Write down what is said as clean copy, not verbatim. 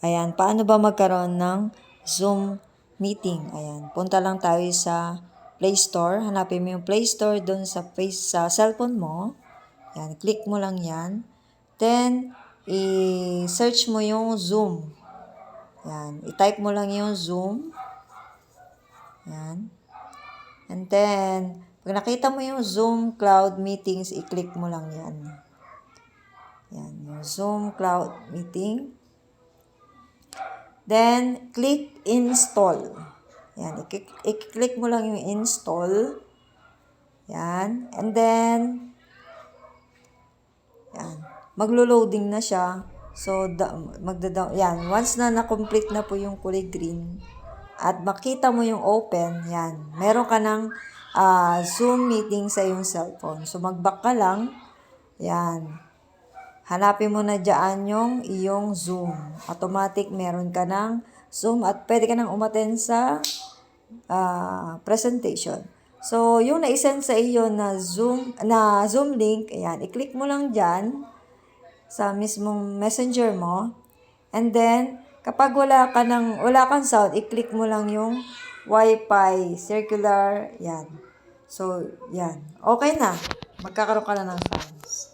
Ayan, paano ba magkaroon ng Zoom meeting? Ayan, punta lang tayo sa Play Store. Hanapin mo yung Play Store doon sa cellphone mo. Ayan, click mo lang yan. Then, i-search mo yung Zoom. Ayan, i-type mo lang yung Zoom. Ayan. And then, pag nakita mo yung Zoom Cloud Meetings, i-click mo lang yan. Ayan, yung Zoom Cloud Meeting. Then, click Install. Yan, i-click mo lang yung Install. Yan. And then, yan. Maglo-loading na siya. So, yan. Once na na-complete na po yung kulay green, at makita mo yung open, yan. Meron ka ng Zoom meeting sa iyong cellphone. So, mag-back ka lang. Yan. Hanapin mo na dyan yung iyong Zoom. Automatic, meron ka ng Zoom at pwede ka nang umattend sa presentation. So, yung na-send sa iyo na Zoom link, ayan, i-click mo lang dyan sa mismong messenger mo. And then, kapag wala kang sound, i-click mo lang yung Wi-Fi circular, yan. So, yan. Okay na. Magkakaroon ka na ng sounds.